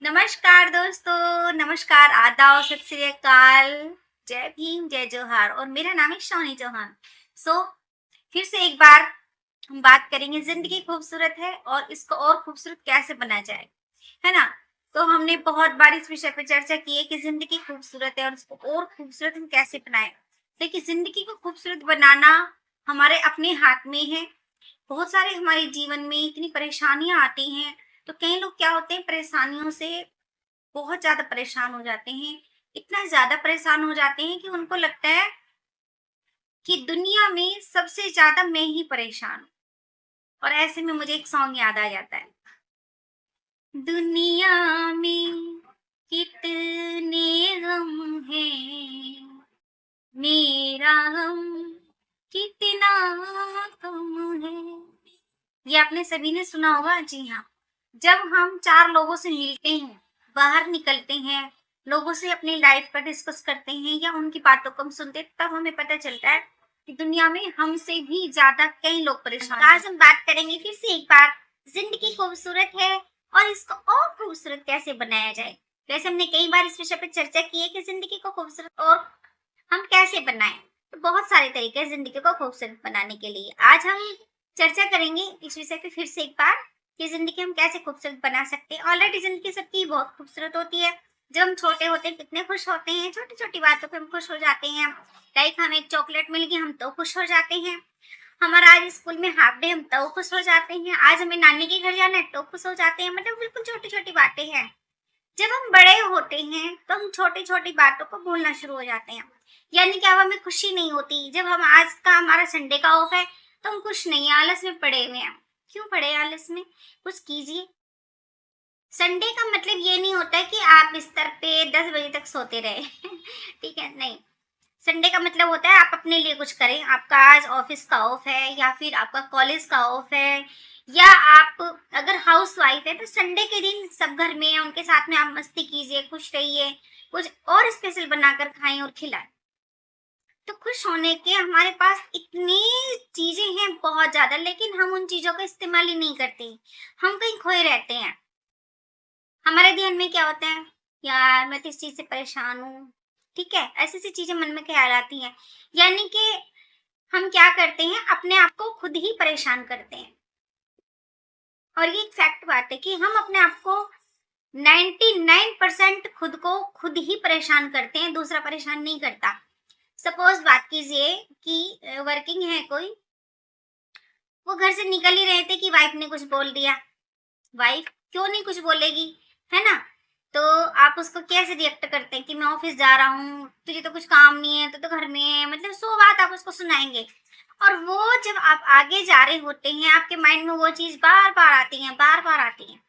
नमस्कार दोस्तों, नमस्कार, आदाब, सत श्री अकाल, जय भीम, जय जोहार। और मेरा नाम है शानी चौहान। फिर से एक बार हम बात करेंगे। जिंदगी खूबसूरत है और इसको और खूबसूरत कैसे बनाया जाए, है ना। तो हमने बहुत बार इस विषय पे चर्चा की है कि जिंदगी खूबसूरत है और इसको और खूबसूरत हम कैसे बनाए। देखिए, जिंदगी को खूबसूरत बनाना हमारे अपने हाथ में है। बहुत सारे हमारे जीवन में इतनी परेशानियां आती हैं, तो कई लोग क्या होते हैं, परेशानियों से बहुत ज़्यादा परेशान हो जाते हैं। इतना ज़्यादा परेशान हो जाते हैं कि उनको लगता है कि दुनिया में सबसे ज़्यादा मैं ही परेशान हूँ। और ऐसे में मुझे एक सॉन्ग याद आ जाता है। दुनिया में कितने गम हैं, मेरा गम कितना कम है। ये आपने सभी ने सुना होगा। जी हाँ, जब हम चार लोगों से मिलते हैं, बाहर निकलते हैं, लोगों से अपनी लाइफ का डिस्कस करते हैं या उनकी बातों को हम सुनते हैं, तब हमें पता चलता है कि दुनिया में हमसे भी ज्यादा कई लोग परेशान हैं। आज हम बात करेंगे फिर से एक बार, जिंदगी खूबसूरत है और इसको और खूबसूरत कैसे बनाया जाए। वैसे हमने कई बार इस विषय पर चर्चा की है कि जिंदगी को खूबसूरत और हम कैसे बनाएं। तो बहुत सारे तरीके हैं जिंदगी को खूबसूरत बनाने के लिए। आज हम चर्चा करेंगे इस विषय पे फिर से एक बार कि जिंदगी हम कैसे खूबसूरत बना सकते हैं। ऑलरेडी जिंदगी सबकी बहुत खूबसूरत होती है। जब हम छोटे होते हैं कितने खुश होते हैं, छोटी छोटी बातों पे हम खुश हो जाते हैं। लाइक हमें एक चॉकलेट मिल गई, हम तो खुश हो जाते हैं। हमारा आज स्कूल में हाफ डे, हम तो खुश हो जाते हैं। आज हमें नानी के घर जाना है तो खुश हो जाते हैं। मतलब बिल्कुल छोटी छोटी बातें हैं। जब हम बड़े होते हैं तो हम छोटी छोटी बातों को भूलना शुरू हो जाते हैं। यानी कि अब हमें खुशी नहीं होती। जब हम आज का हमारा संडे का ऑफ है तो हम खुश नहीं हैं, आलस में पड़े हुए हैं। क्यों पड़े हैं आलस में? कुछ कीजिए। संडे का मतलब ये नहीं होता है कि आप बिस्तर पे 10 बजे तक सोते रहे ठीक है, नहीं। संडे का मतलब होता है आप अपने लिए कुछ करें। आपका आज ऑफिस का ऑफ है या फिर आपका कॉलेज का ऑफ है, या आप अगर हाउस वाइफ है तो संडे के दिन सब घर में हैं, उनके साथ में आप मस्ती कीजिए, खुश रहिए, कुछ और स्पेशल बनाकर खाएं और खिलाएं। तो खुश होने के हमारे पास इतनी चीजें हैं, बहुत ज्यादा, लेकिन हम उन चीजों का इस्तेमाल ही नहीं करते। हम कहीं खोए रहते हैं। हमारे ध्यान में क्या होता है, यार मैं तो इस चीज से परेशान हूँ, ठीक है, ऐसी ऐसी चीजें मन में ख्याल आती हैं। यानी कि हम क्या करते हैं, अपने आप को खुद ही परेशान करते हैं। और ये एक फैक्ट बात है कि हम अपने आप को 99% खुद को खुद ही परेशान करते हैं, दूसरा परेशान नहीं करता। सपोज बात कीजिए कि वर्किंग है कोई, वो घर से निकल ही रहे थे कि वाइफ ने कुछ बोल दिया। वाइफ क्यों नहीं कुछ बोलेगी, है ना। तो आप उसको कैसे रिएक्ट करते हैं कि मैं ऑफिस जा रहा हूँ, तुझे तो कुछ काम नहीं है, तो घर में है, मतलब 100 बात आप उसको सुनाएंगे। और वो जब आप आगे जा रहे होते हैं, आपके माइंड में वो चीज बार बार आती है, बार बार आती है।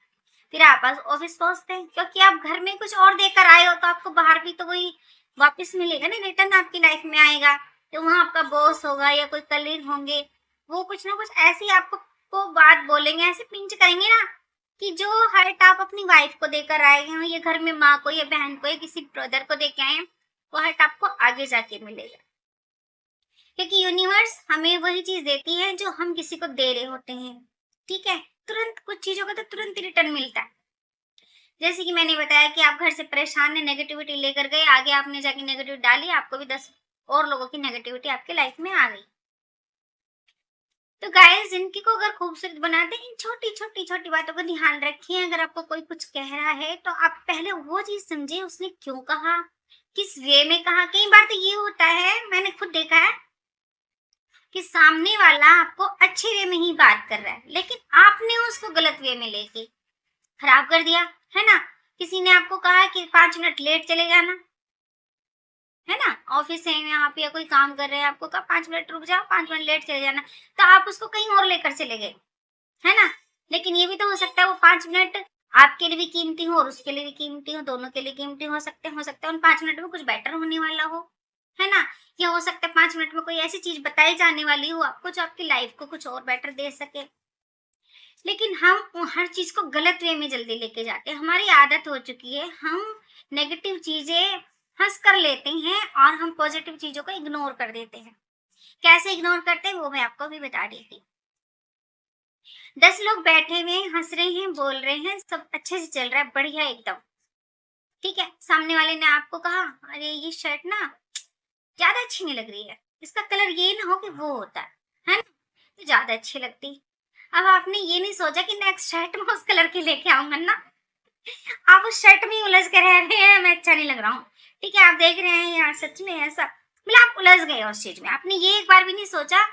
फिर आप ऑफिस पहुंचते हैं, क्योंकि आप घर में कुछ और देकर आए हो, तो आपको बाहर भी तो वही वापस मिलेगा ना, रिटर्न आपकी लाइफ में आएगा। तो वहां आपका बॉस होगा या कोई कलीग होंगे, वो कुछ ना कुछ ऐसी आपको को बात बोलेंगे, ऐसे पिंच करेंगे ना, कि जो हर्ट आप अपनी वाइफ को देकर आए हैं, या घर में माँ को या बहन को या किसी ब्रदर को देके आए हैं, वो हर्ट आपको आगे जाके मिलेगा। क्योंकि यूनिवर्स हमें वही चीज देती है जो हम किसी को दे रहे होते हैं, ठीक है। तुरंत कुछ चीजों का तो तुरंत रिटर्न मिलता है। जैसे कि मैंने बताया कि आप घर से परेशान है, नेगेटिविटी लेकर गए, आगे आपने जाके नेगेटिविटी डाली, आपको भी 10 और लोगों की नेगेटिविटी आपके लाइफ में आ गई। तो गाइस, जिंदगी को अगर खूबसूरत बनाते हैं, इन छोटी छोटी छोटी बातों का ध्यान रखिए। अगर आपको कोई कुछ कह रहा है तो आप पहले वो चीज समझे, उसने क्यों कहा, किस वे में कहा। कई बार तो ये होता है, मैंने खुद देखा है, कि सामने वाला आपको अच्छे वे में ही बात कर रहा है, लेकिन आपने उसको गलत वे में लेके खराब कर दिया, है ना। किसी ने आपको कहा कि 5 मिनट लेट चले जाना, है ना। ऑफिस है यहाँ पे, या कोई काम कर रहे हैं, आपको कहा 5 मिनट रुक जाओ, 5 मिनट लेट चले जाना, तो आप उसको कहीं और लेकर चले गए, है ना। लेकिन ये भी तो हो सकता है वो 5 मिनट आपके लिए भी कीमती हो और उसके लिए भी कीमती हो, दोनों के लिए कीमती हो सकता है उन 5 मिनट में कुछ बेटर होने वाला हो, है ना। या हो सकता है 5 मिनट में कोई ऐसी चीज बताई जाने वाली हो आपको जो आपकी लाइफ को कुछ और बेटर दे सके। लेकिन हम हर चीज को गलत वे में जल्दी लेके जाते हैं। हमारी आदत हो चुकी है, हम नेगेटिव चीजें हंस कर लेते हैं और हम पॉजिटिव चीजों को इग्नोर कर देते हैं। कैसे इग्नोर करते हैं वो मैं आपको भी बता रही थी। 10 लोग बैठे हुए हैं, हंस रहे हैं, बोल रहे हैं, सब अच्छे से चल रहा है, बढ़िया एकदम। ठीक है, सामने वाले ने आपको कहा अरे ये शर्ट ना ज्यादा अच्छी नहीं लग रही है, इसका कलर ये ना हो कि वो होता है ना, तो ज्यादा अच्छी लगती। अब आपने ये नहीं सोचा कि नेक्स्ट शर्ट में उस कलर की लेके आऊंगा ना, आप उस शर्ट में ही उलझ के रह रहे हैं, मैं अच्छा नहीं लग रहा हूँ। ठीक है, आप देख रहे हैं यार सच में ऐसा, मतलब आप उलझ गए उस चीज में। आपने ये एक बार भी नहीं सोचा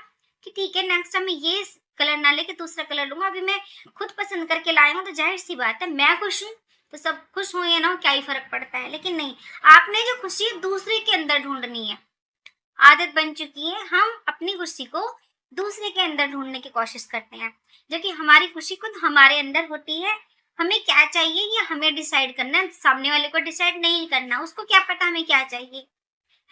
कि ठीक है नेक्स्ट टाइम मैं ये कलर ना लेके दूसरा कलर लूंगा। अभी मैं खुद पसंद करके लाया हूँ तो जाहिर सी बात है मैं खुश हूँ तो सब खुश हो या ना हो क्या ही फर्क पड़ता है। लेकिन नहीं, आपने जो खुशी दूसरे के अंदर ढूंढनी है। आदत बन चुकी है, हम अपनी खुशी को दूसरे के अंदर ढूंढने की कोशिश करते हैं, जबकि हमारी खुशी खुद हमारे अंदर होती है। हमें क्या चाहिए ये हमें डिसाइड करना है, सामने वाले को डिसाइड नहीं करना। उसको क्या पता हमें क्या चाहिए,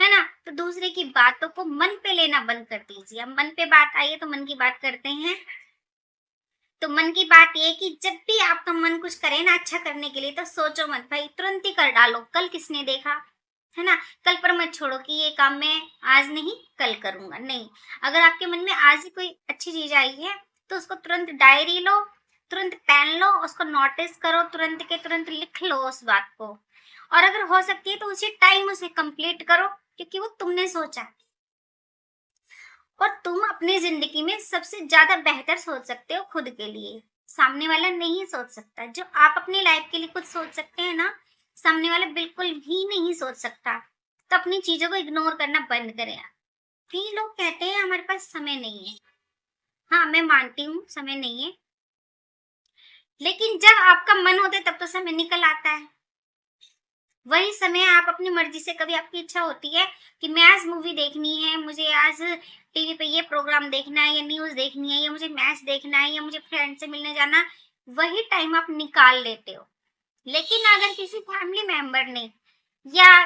है ना। तो दूसरे की बातों को मन पे लेना बंद कर दीजिए। अब मन पे बात आई है तो मन की बात करते हैं। तो मन की बात ये कि जब भी आपका मन कुछ करे ना अच्छा करने के लिए, तो सोचो मत भाई, तुरंत ही कर डालो। कल किसने देखा, है ना। कल पर मत छोड़ो कि ये काम मैं आज नहीं कल करूंगा, नहीं। अगर आपके मन में आज ही कोई अच्छी चीज आई है तो उसको तुरंत डायरी लो, तुरंत पेन लो, उसको नोटिस करो, तुरंत के तुरंत लिख लो उस बात को। और अगर हो सकती है तो उसी टाइम उसे कंप्लीट करो, क्योंकि वो तुमने सोचा। और तुम अपनी जिंदगी में सबसे ज्यादा बेहतर सोच सकते हो खुद के लिए, सामने वाला नहीं सोच सकता। जो आप अपनी लाइफ के लिए खुद सोच सकते हैं ना, सामने वाला बिल्कुल भी नहीं सोच सकता। तो अपनी चीजों को इग्नोर करना बंद करें। कई लोग कहते हैं हमारे पास समय नहीं है। हाँ, मैं मानती हूँ समय नहीं है, लेकिन जब आपका मन होता है तब तो समय निकल आता है। वही समय आप अपनी मर्जी से, कभी आपकी इच्छा होती है कि मैं आज मूवी देखनी है, मुझे आज टीवी पे ये प्रोग्राम देखना है, या न्यूज देखनी है, या मुझे मैच देखना है, या मुझे फ्रेंड से मिलने जाना, वही टाइम आप निकाल लेते हो। लेकिन अगर किसी फैमिली मेंबर ने या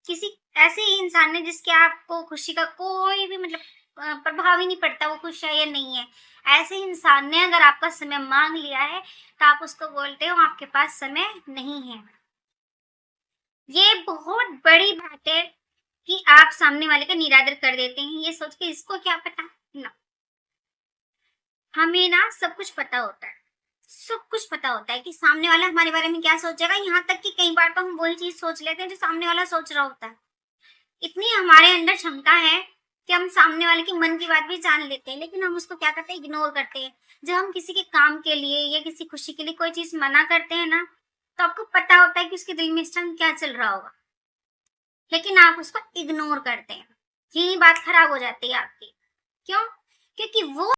किसी ऐसे ही इंसान ने जिसके आपको खुशी का कोई भी मतलब प्रभाव ही नहीं पड़ता वो खुश है या नहीं है, ऐसे इंसान ने अगर आपका समय मांग लिया है तो आप उसको बोलते हो आपके पास समय नहीं है। ये बहुत बड़ी बात है कि आप सामने वाले का निरादर कर देते हैं ये सोच के इसको क्या पता ना। हमें ना सब कुछ पता होता है, सब कुछ पता होता है कि सामने वाला हमारे बारे में क्या सोचेगा। यहाँ तक कि कई बार तो हम वही चीज सोच लेते हैं जो सामने वाला सोच रहा होता है। इतनी हमारे अंदर क्षमता है कि हम सामने वाले की मन की बात भी जान लेते हैं, लेकिन हम उसको क्या करते हैं, इग्नोर करते हैं। जब हम किसी के काम के लिए या किसी खुशी के लिए कोई चीज मना करते हैं ना, तो आपको पता होता है कि उसके दिल में इस टाइम क्या चल रहा होगा, लेकिन आप उसको इग्नोर करते हैं। यही बात खराब हो जाती है आपकी। क्यों? क्योंकि वो